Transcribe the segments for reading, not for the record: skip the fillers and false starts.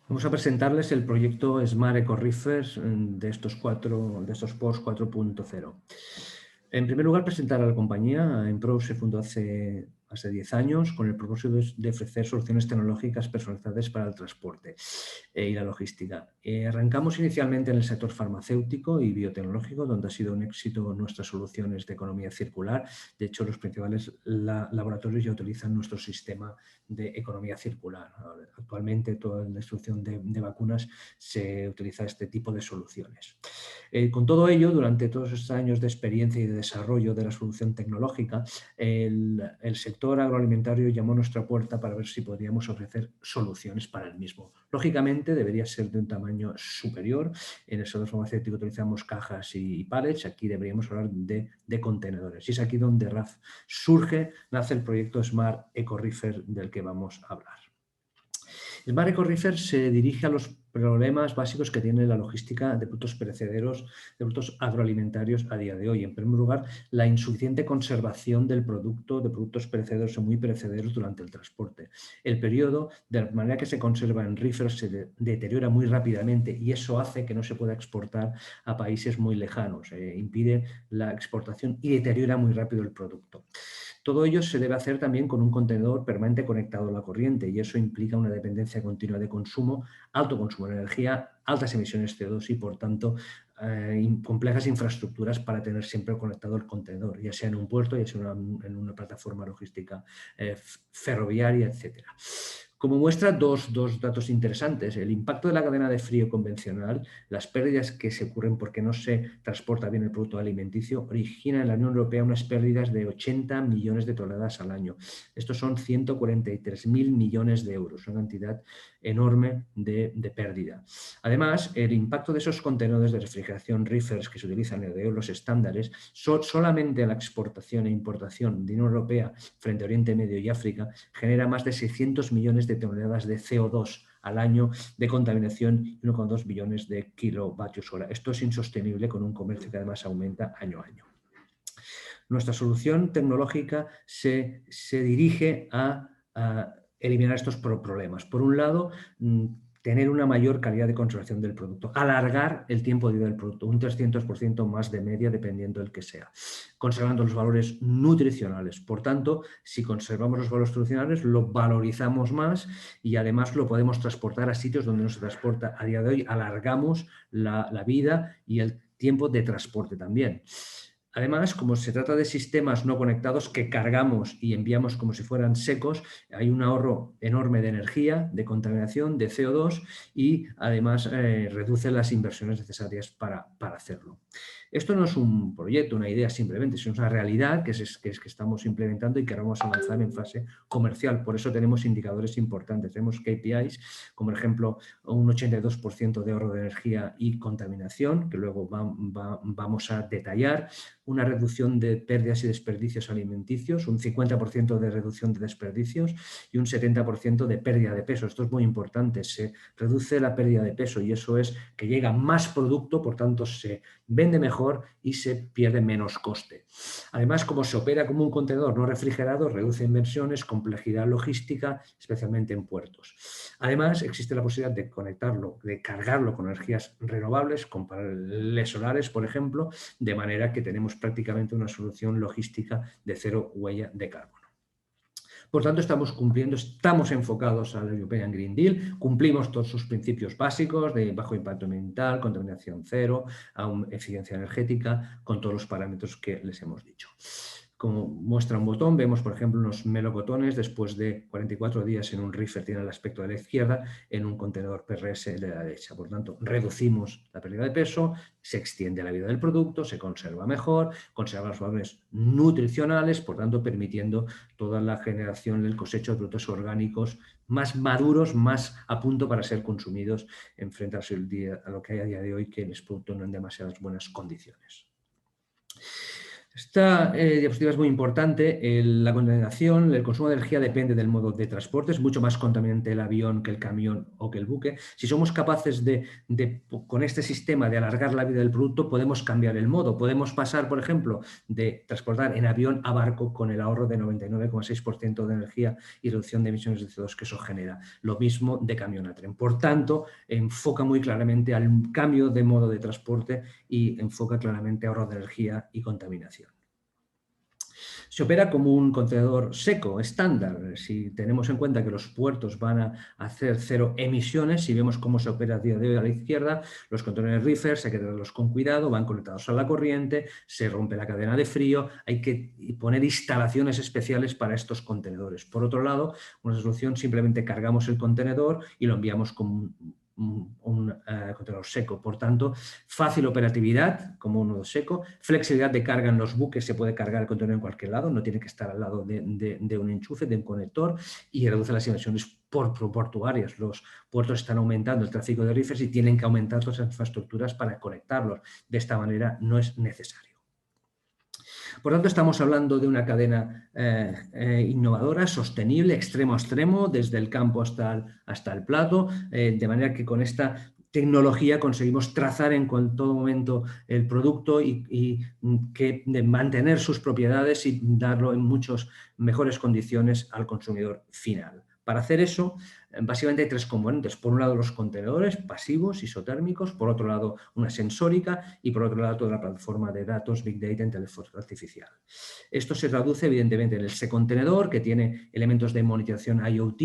Vamos a presentarles el proyecto Smart Eco Reefers de estos PORS 4.0. En primer lugar, presentar a la compañía. Enpro se fundó hace 10 años con el propósito de ofrecer soluciones tecnológicas personalizadas para el transporte y la logística. Arrancamos inicialmente en el sector farmacéutico y biotecnológico, donde ha sido un éxito nuestras soluciones de economía circular. De hecho, los principales laboratorios ya utilizan nuestro sistema de economía circular. Actualmente, toda la distribución de vacunas se utiliza este tipo de soluciones. Con todo ello, durante todos estos años de experiencia y de desarrollo de la solución tecnológica, el sector agroalimentario llamó a nuestra puerta para ver si podíamos ofrecer soluciones para el mismo. Lógicamente, debería ser de un tamaño superior. En el sector farmacéutico utilizamos cajas y pallets. Aquí deberíamos hablar de contenedores. Y es aquí donde nace el proyecto Smart Eco Reefer del que vamos a hablar. Smart Eco Reefer se dirige a los problemas básicos que tiene la logística de productos perecederos, de productos agroalimentarios a día de hoy. En primer lugar, la insuficiente conservación del producto, de productos perecederos o muy perecederos durante el transporte. El periodo, de la manera que se conserva en reefers, se deteriora muy rápidamente y eso hace que no se pueda exportar a países muy lejanos. Impide la exportación y deteriora muy rápido el producto. Todo ello se debe hacer también con un contenedor permanente conectado a la corriente y eso implica una dependencia continua de consumo, alto consumo de energía, altas emisiones CO2 y, por tanto, complejas infraestructuras para tener siempre conectado el contenedor, ya sea en un puerto, ya sea en una plataforma logística ferroviaria, etc. Como muestra, dos datos interesantes. El impacto de la cadena de frío convencional, las pérdidas que se ocurren porque no se transporta bien el producto alimenticio, origina en la Unión Europea unas pérdidas de 80 millones de toneladas al año. Estos son 143.000 millones de euros, una cantidad enorme de pérdida. Además, el impacto de esos contenedores de refrigeración reefers que se utilizan en los estándares, solamente la exportación e importación de la Unión Europea frente a Oriente Medio y África genera más de 600 millones de toneladas de CO2 al año de contaminación y 1,2 billones de kilovatios hora. Esto es insostenible con un comercio que además aumenta año a año. Nuestra solución tecnológica se dirige a eliminar estos problemas. Por un lado, tener una mayor calidad de conservación del producto, alargar el tiempo de vida del producto, un 300% más de media dependiendo del que sea, conservando los valores nutricionales. Por tanto, si conservamos los valores nutricionales, lo valorizamos más y además lo podemos transportar a sitios donde no se transporta a día de hoy, alargamos la vida y el tiempo de transporte también. Además, como se trata de sistemas no conectados que cargamos y enviamos como si fueran secos, hay un ahorro enorme de energía, de contaminación, de CO2 y además reduce las inversiones necesarias para hacerlo. Esto no es un proyecto, una idea simplemente, es una realidad que estamos implementando y que vamos a lanzar en fase comercial. Por eso tenemos indicadores importantes, tenemos KPIs, como por ejemplo un 82% de ahorro de energía y contaminación, que luego vamos a detallar, una reducción de pérdidas y desperdicios alimenticios, un 50% de reducción de desperdicios y un 70% de pérdida de peso. Esto es muy importante, se reduce la pérdida de peso y eso es que llega más producto, por tanto se vende mejor y se pierde menos coste. Además, como se opera como un contenedor no refrigerado, reduce inversiones, complejidad logística, especialmente en puertos. Además, existe la posibilidad de conectarlo, de cargarlo con energías renovables, con paneles solares, por ejemplo, de manera que tenemos prácticamente una solución logística de cero huella de carbono. Por tanto, estamos enfocados al European Green Deal, cumplimos todos sus principios básicos de bajo impacto ambiental, contaminación cero, eficiencia energética, con todos los parámetros que les hemos dicho. Como muestra un botón, vemos, por ejemplo, unos melocotones después de 44 días en un reefer tiene el aspecto de la izquierda, en un contenedor PRS de la derecha. Por tanto, reducimos la pérdida de peso, se extiende la vida del producto, se conserva mejor, conserva los valores nutricionales, por tanto, permitiendo toda la generación del cosecho de productos orgánicos más maduros, más a punto para ser consumidos en frente a lo que hay a día de hoy, que los productos no en demasiadas buenas condiciones. Esta diapositiva es muy importante. La contaminación, el consumo de energía depende del modo de transporte. Es mucho más contaminante el avión que el camión o que el buque. Si somos capaces con este sistema de alargar la vida del producto, podemos cambiar el modo. Podemos pasar, por ejemplo, de transportar en avión a barco con el ahorro de 99,6% de energía y reducción de emisiones de CO2 que eso genera. Lo mismo de camión a tren. Por tanto, enfoca muy claramente al cambio de modo de transporte y enfoca claramente ahorro de energía y contaminación. Se opera como un contenedor seco, estándar. Si tenemos en cuenta que los puertos van a hacer cero emisiones, si vemos cómo se opera a día de hoy a la izquierda, los contenedores reefers hay que tenerlos con cuidado, van conectados a la corriente, se rompe la cadena de frío, hay que poner instalaciones especiales para estos contenedores. Por otro lado, una solución, simplemente cargamos el contenedor y lo enviamos como un contenedor seco. Por tanto, fácil operatividad como un nodo seco, flexibilidad de carga en los buques, se puede cargar el contenedor en cualquier lado, no tiene que estar al lado de un enchufe, de un conector, y reduce las emisiones portuarias. Los puertos están aumentando el tráfico de reefers y tienen que aumentar las infraestructuras para conectarlos. De esta manera no es necesario. Por tanto, estamos hablando de una cadena innovadora, sostenible, extremo a extremo, desde el campo hasta el plato, de manera que con esta tecnología conseguimos trazar en todo momento el producto y mantener sus propiedades y darlo en muchas mejores condiciones al consumidor final. Para hacer eso, básicamente hay tres componentes. Por un lado, los contenedores pasivos, isotérmicos. Por otro lado, una sensórica. Y por otro lado, toda la plataforma de datos Big Data en inteligencia artificial. Esto se traduce, evidentemente, en ese contenedor que tiene elementos de monitorización IoT.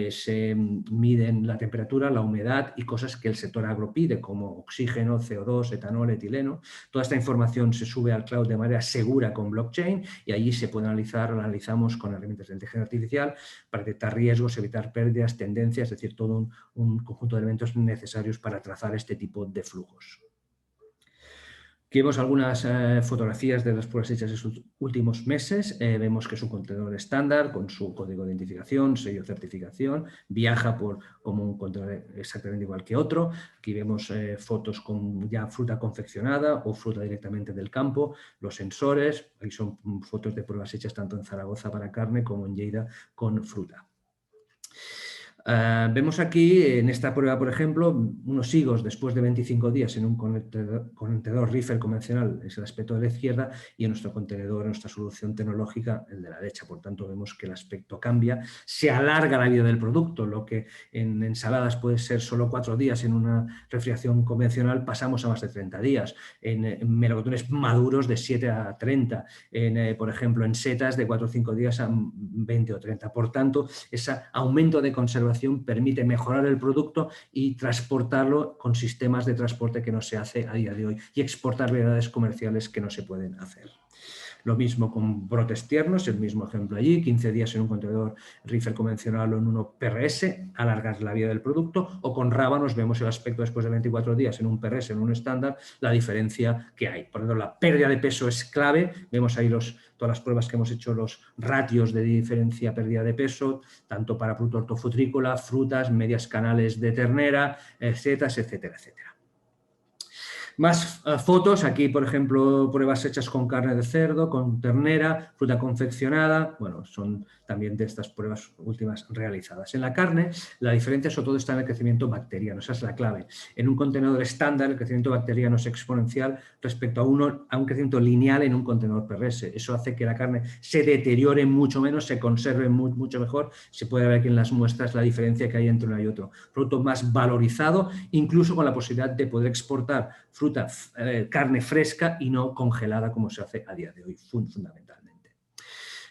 Se miden la temperatura, la humedad y cosas que el sector agro pide, como oxígeno, CO2, etanol, etileno. Toda esta información se sube al cloud de manera segura con blockchain y allí se puede analizamos con herramientas de inteligencia artificial para detectar riesgos, evitar pérdidas, tendencias, es decir, todo un conjunto de elementos necesarios para trazar este tipo de flujos. Aquí vemos algunas fotografías de las pruebas hechas en sus últimos meses. Vemos que es un contenedor estándar con su código de identificación, sello de certificación, viaja como un contenedor exactamente igual que otro. Aquí vemos fotos con ya fruta confeccionada o fruta directamente del campo, los sensores. Aquí son fotos de pruebas hechas tanto en Zaragoza para carne como en Lleida con fruta. Vemos aquí en esta prueba, por ejemplo, unos higos después de 25 días en un contenedor reefer convencional, es el aspecto de la izquierda, y en nuestro contenedor, en nuestra solución tecnológica, el de la derecha. Por tanto, vemos que el aspecto cambia, se alarga la vida del producto, lo que en ensaladas puede ser solo 4 días en una refrigeración convencional, pasamos a más de 30 días, en melocotones maduros de 7 a 30, por ejemplo, en setas de 4 o 5 días a 20 o 30. Por tanto, ese aumento de conservación permite mejorar el producto y transportarlo con sistemas de transporte que no se hace a día de hoy y exportar variedades comerciales que no se pueden hacer. Lo mismo con brotes tiernos, el mismo ejemplo allí, 15 días en un contenedor reefer convencional o en uno PRS, alargar la vida del producto, o con rábanos vemos el aspecto después de 24 días en un PRS, en un estándar, la diferencia que hay. Por ejemplo, la pérdida de peso es clave, vemos ahí todas las pruebas que hemos hecho, los ratios de diferencia pérdida de peso, tanto para producto hortofrutícola, frutas, medias canales de ternera, setas, etcétera, etcétera. Más fotos, aquí por ejemplo pruebas hechas con carne de cerdo, con ternera, fruta confeccionada, bueno, son también de estas pruebas últimas realizadas. En la carne la diferencia sobre todo está en el crecimiento bacteriano, esa es la clave. En un contenedor estándar el crecimiento bacteriano es exponencial respecto a un crecimiento lineal en un contenedor PRS. Eso hace que la carne se deteriore mucho menos, se conserve mucho mejor. Se puede ver aquí en las muestras la diferencia que hay entre uno y otro. Producto más valorizado, incluso con la posibilidad de poder exportar fruta, carne fresca y no congelada como se hace a día de hoy, fundamentalmente.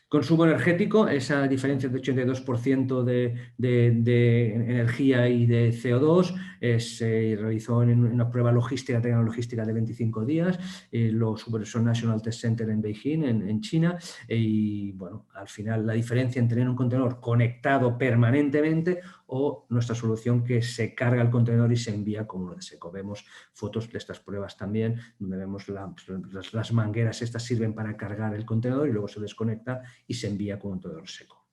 Consumo energético, esa diferencia de 82% de energía y de CO2 se realizó en una prueba logística de 25 días, lo supervisó National Test Center en Beijing, en China, y bueno, al final la diferencia entre tener un contenedor conectado permanentemente o nuestra solución que se carga el contenedor y se envía como uno de seco. Vemos fotos de estas pruebas también, donde vemos las mangueras, estas sirven para cargar el contenedor y luego se desconecta y se envía como un contenedor seco.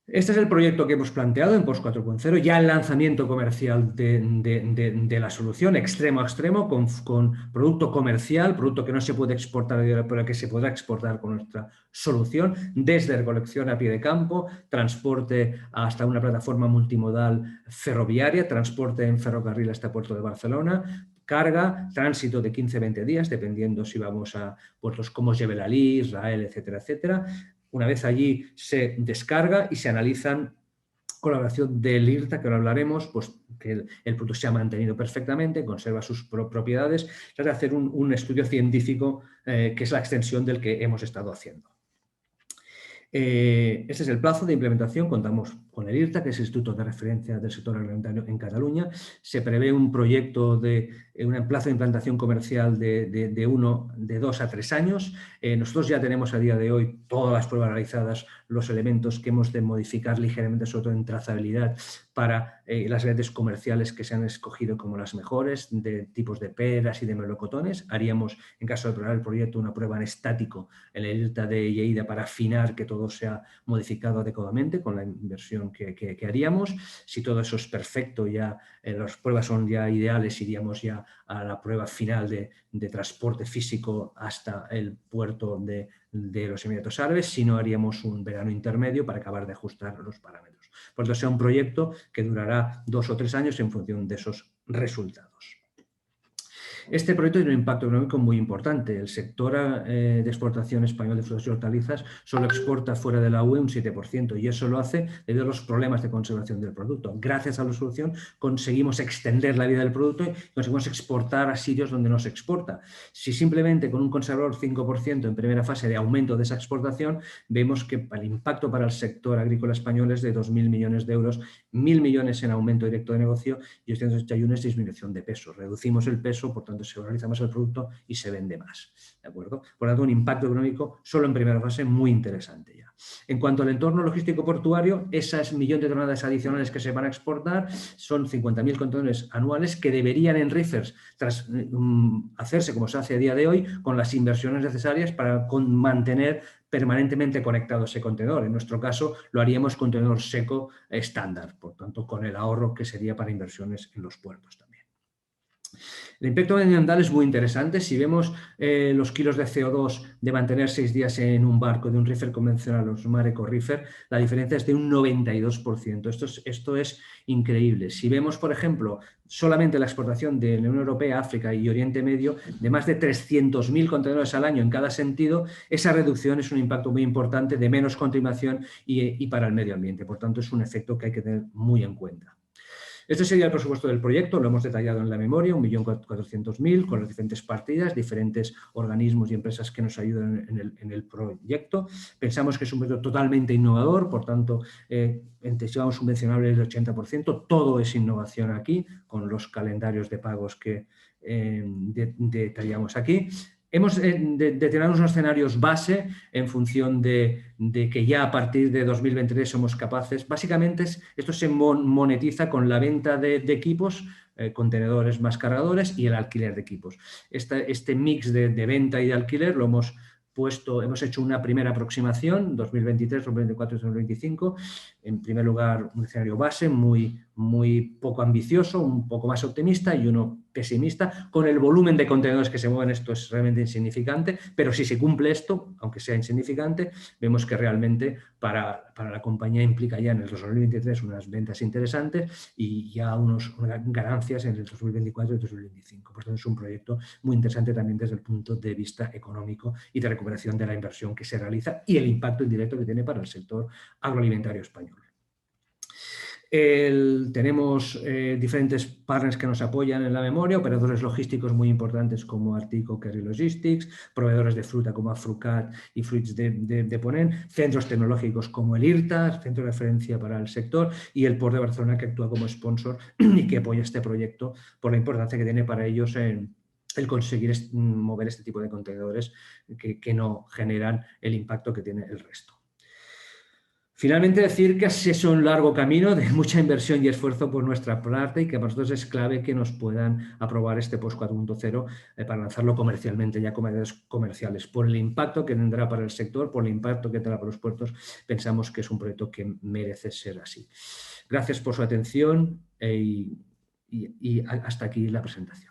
Este es el proyecto que hemos planteado en POS 4.0, ya el lanzamiento comercial de la solución, extremo a extremo, con producto comercial, producto que no se puede exportar, pero que se podrá exportar con nuestra solución, desde recolección a pie de campo, transporte hasta una plataforma multimodal ferroviaria, transporte en ferrocarril hasta Puerto de Barcelona, carga, tránsito de 15-20 días, dependiendo si vamos a puertos como Jebel Ali, Israel, etcétera, etcétera. Una vez allí se descarga y se analizan con la evaluación del IRTA, que ahora hablaremos, pues que el producto se ha mantenido perfectamente, conserva sus propiedades, es hacer un estudio científico que es la extensión del que hemos estado haciendo. Este es el plazo de implementación. Contamos con el IRTA, que es el Instituto de Referencia del Sector Agroalimentario en Cataluña. Se prevé un proyecto un plazo de implantación comercial de 2 a 3 años. Nosotros ya tenemos a día de hoy todas las pruebas realizadas, los elementos que hemos de modificar ligeramente, sobre todo en trazabilidad, para las redes comerciales que se han escogido como las mejores, de tipos de peras y de melocotones. Haríamos, en caso de aprobar el proyecto, una prueba en estático en el IRTA de Lleida para afinar que todo sea modificado adecuadamente con la inversión que haríamos. Si todo eso es perfecto, ya las pruebas son ya ideales, iríamos ya a la prueba final de transporte físico hasta el puerto de los Emiratos Árabes, si no haríamos un verano intermedio para acabar de ajustar los parámetros. Por lo tanto, será un proyecto que durará 2 o 3 años en función de esos resultados. Este proyecto tiene un impacto económico muy importante. El sector de exportación español de frutas y hortalizas solo exporta fuera de la UE un 7% y eso lo hace debido a los problemas de conservación del producto. Gracias a la solución conseguimos extender la vida del producto y conseguimos exportar a sitios donde no se exporta. Si simplemente con un conservador 5% en primera fase de aumento de esa exportación, vemos que el impacto para el sector agrícola español es de 2.000 millones de euros, 1.000 millones en aumento directo de negocio y 881 es disminución de peso. Reducimos el peso, por tanto se valoriza más el producto y se vende más. ¿De acuerdo? Por lo tanto, un impacto económico solo en primera fase muy interesante ya. En cuanto al entorno logístico portuario, esas 1.000.000 de toneladas adicionales que se van a exportar son 50.000 contenedores anuales que deberían en reefers hacerse como se hace a día de hoy con las inversiones necesarias para mantener permanentemente conectado ese contenedor. En nuestro caso, lo haríamos contenedor seco estándar, por tanto, con el ahorro que sería para inversiones en los puertos también. El impacto medioambiental es muy interesante. Si vemos los kilos de CO2 de mantener 6 días en un barco de un reefer convencional o un mar eco-reefer, la diferencia es de un 92%. Esto es increíble. Si vemos, por ejemplo, solamente la exportación de la Unión Europea, África y Oriente Medio de más de 300.000 contenedores al año en cada sentido, esa reducción es un impacto muy importante de menos contaminación y para el medio ambiente. Por tanto, es un efecto que hay que tener muy en cuenta. Este sería el presupuesto del proyecto, lo hemos detallado en la memoria, 1.400.000, con las diferentes partidas, diferentes organismos y empresas que nos ayudan en el proyecto. Pensamos que es un proyecto totalmente innovador, por tanto, llevamos subvencionable el 80%, todo es innovación aquí, con los calendarios de pagos que detallamos aquí. Hemos determinado unos escenarios base en función de que ya a partir de 2023 somos capaces. Básicamente esto se monetiza con la venta de equipos, contenedores más cargadores y el alquiler de equipos. Este mix de venta y de alquiler lo hemos hecho una primera aproximación, 2023, 2024 y 2025. En primer lugar, un escenario base muy poco ambicioso, un poco más optimista y uno pesimista. Con el volumen de contenedores que se mueven, esto es realmente insignificante, pero si se cumple esto, aunque sea insignificante, vemos que realmente para la compañía implica ya en el 2023 unas ventas interesantes y ya unas ganancias en el 2024 y 2025. Por tanto, es un proyecto muy interesante también desde el punto de vista económico y de recuperación de la inversión que se realiza y el impacto indirecto que tiene para el sector agroalimentario español. Tenemos diferentes partners que nos apoyan en la memoria, operadores logísticos muy importantes como Artico, Kerry Logistics, proveedores de fruta como Afrucat y Fruits de Ponent, centros tecnológicos como el IRTA, centro de referencia para el sector, y el Port de Barcelona, que actúa como sponsor y que apoya este proyecto por la importancia que tiene para ellos el conseguir mover este tipo de contenedores que no generan el impacto que tiene el resto. Finalmente, decir que es un largo camino de mucha inversión y esfuerzo por nuestra parte y que para nosotros es clave que nos puedan aprobar este POS 4.0 para lanzarlo comercialmente, ya como medios comerciales. Por el impacto que tendrá para el sector, por el impacto que tendrá para los puertos, pensamos que es un proyecto que merece ser así. Gracias por su atención y hasta aquí la presentación.